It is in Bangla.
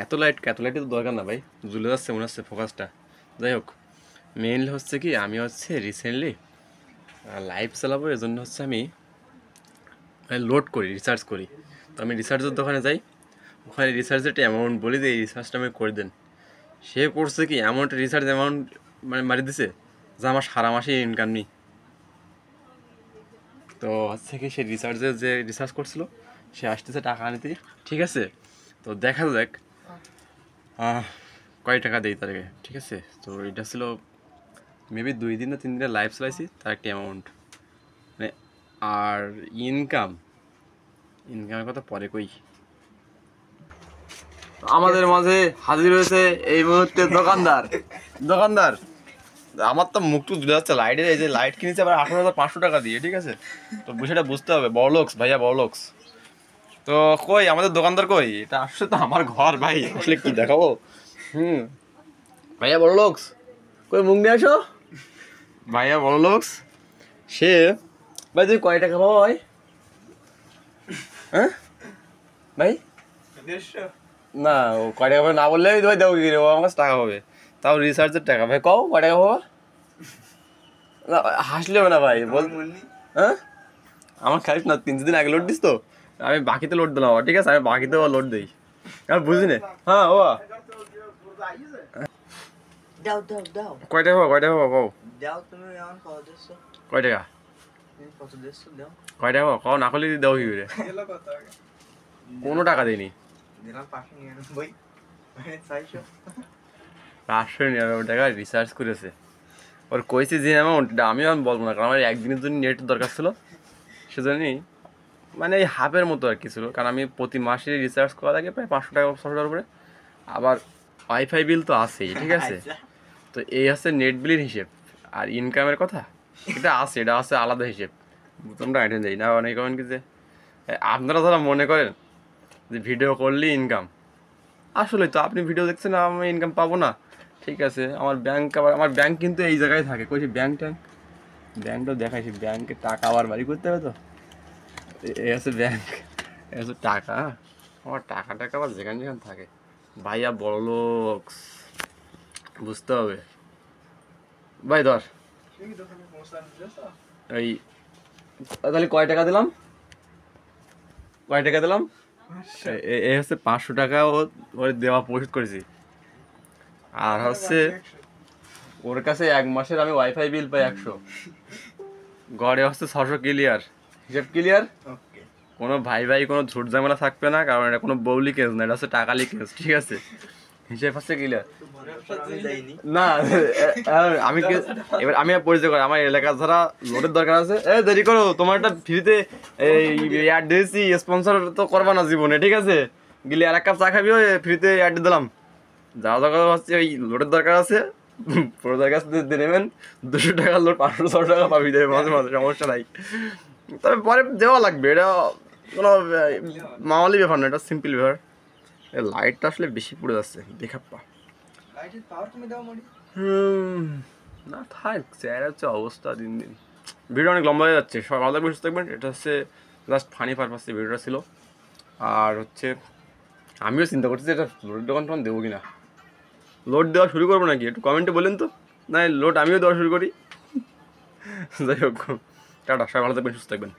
এত লাইট তো দরকার না ভাই, জ্বলে যাচ্ছে মনে হচ্ছে ফোকাসটা। যাই হোক, মেইনলি হচ্ছে কি আমি হচ্ছে রিসেন্টলি লাইভ চালাবো, এজন্য হচ্ছে আমি লোড করি, রিসার্চ করি। তো আমি রিসার্চের দোকানে যাই, ওখানে রিসার্চের একটা অ্যামাউন্ট বলি যে এই রিসার্চটা আমি করে দেন। সে করছে কি এমন একটা রিসার্চ অ্যামাউন্ট মানে মারি দিছে যা আমার সারা মাসে ইনকাম নেই। তো হচ্ছে কি সে রিসার্চের যে রিসার্চ করছিল সে আসতেছে টাকা নিতে, ঠিক আছে। তো দেখা যাক কয় টাকা দেই তাদেরকে, ঠিক আছে। তো এটা ছিল মেবি 2 দিন না 3 দিনের লাইভ চালাইছি, তার একটা অ্যামাউন্ট মানে। আর ইনকামের কথা পরে কই। আমাদের মাঝে হাজির হয়েছে এই মুহূর্তে দোকানদার। আমার তো মুখ টুক ধুলে যাচ্ছে লাইটের, এই যে লাইট কিনেছে আবার 18,500 টাকা দিয়ে, ঠিক আছে। তো বিষয়টা বুঝতে হবে, বড়লোকস ভাইয়া, বড়লোকস। তো কই আমাদের দোকানদার কই? এটা আসলে তো আমার ঘর ভাই, আসলে কি দেখাবো। ভাইয়া বড়লোকস কই, মুখ নিয়ে আসো। ভাইয়া বড়লোকস সে, ভাই তুমি কয় টাকা পাবো ভাই? হ্যাঁ ভাই, না ও কয় টাকা পাবে না বললে ভাই দেবো কি রে, ও আমার কাছে টাকা পাবে, তাও রিসার্চের টাকা। ভাই কও কয় টাকা পাবো? না হাসলে হবে না ভাই, বল। হ্যাঁ আমার খাইস না, 3 দিন আগে লোড দিস তো, আমি বাকিতে লোড দিলাম, ঠিক আছে, আমি বাকিতেও লোড দিই, আমি বুঝি না। হ্যাঁ ও কয় টাকা কয় টাকা কও, কয় টাকা কয় টাকা কও, না করলে দেবো কি করে? কোনো টাকা দিইনি, 599 টাকা রিসার্চ করেছে। ওর কইছে যে অ্যামাউন্ট আমি বলবো না, কারণ আমার একদিনের জন্য নেট দরকার ছিল, সেজন্যই মানে এই হাফের মতো আর কি ছিল। কারণ আমি প্রতি মাসে রিচার্জ করা লাগে প্রায় 500 টাকা 600 টাকার উপরে, আবার ওয়াইফাই বিল তো আছেই, ঠিক আছে। তো এই হচ্ছে নেট বিলের হিসেব। আর ইনকামের কথা এটা আছে আলাদা হিসেব, তোমরা আইটেম দেই না। অনেক কমেন কি যে আপনারা যারা মনে করেন যে ভিডিও করলেই ইনকাম, আসলে তো আপনি ভিডিও দেখছেন আমি ইনকাম পাবো না, ঠিক আছে। আমার ব্যাংক কিন্তু এই জায়গায় থাকে, কইছি ব্যাংকটা দেখাইছি, ব্যাংকে টাকা আবার বাড়ি করতে হবে। তো এই হচ্ছে ব্যাংক, এই হচ্ছে টাকা। আমার টাকা আবার যেখানে থাকে ভাইয়া, বড় লোক বুঝতে হবে ভাই। ধর ওই তাহলে কয় টাকা দিলাম এই হচ্ছে 500 টাকা ওর দেওয়া পরিশোধ করেছি। আর হচ্ছে ওর কাছে 1 মাসের আমি ওয়াইফাই বিল পাই 100, গড়ে হচ্ছে 600 ক্লিয়ার, হিসেব ক্লিয়ার। কোনো ভাই কোনো ঝুট ঝামেলা থাকবে না, কারণ এটা কোনো বউলি কেস না, এটা হচ্ছে টাকালি কেস, ঠিক আছে। হিসেব হচ্ছে ক্লিয়ার না। আমি এবার আমি পরিচয় করি, আমার এলাকার যারা লোডের দরকার আছে, দেরি করো, তোমার একটা ফ্রিতে অ্যাড দিয়েছি, স্পন্সর তো করবা না জীবনে, ঠিক আছে। গেলে আর 1 কাপ চা খাবি, ফ্রিতে অ্যাড দিলাম। যারা দরকার হচ্ছে ওই লোডের দরকার আছে, পুরোদের কাছ থেকে দিয়ে নেবেন, 200 টাকা লোড 500 টাকা পাবি, দেবে মাঝে মাঝে, সমস্যা নাই। তবে পরে দেওয়া লাগবে, এটা কোনো মামালি ব্যাপার না, এটা সিম্পল ব্যাপার। লাইটটা আসলে বেশি পড়ে যাচ্ছে, বেখাপ্পা। না থাক, চেহারা হচ্ছে অবস্থা দিন দিন। ভিডিও অনেক লম্বা হয়ে যাচ্ছে, সব আলাদা বুঝতে থাকবেন। এটা হচ্ছে জাস্ট ফানি পারপাসে ভিডিওটা ছিল। আর হচ্ছে আমিও চিন্তা করছি যে এটা লোডের দোকান টোকান দেবো কিনা, লোড দেওয়া শুরু করবো নাকি, একটু কমেন্টে বলেন তো। না লোড আমিও দেওয়া শুরু করি। যাই হোক, টাটা, সবাই ভালো থাকবেন, সুস্থ থাকবেন।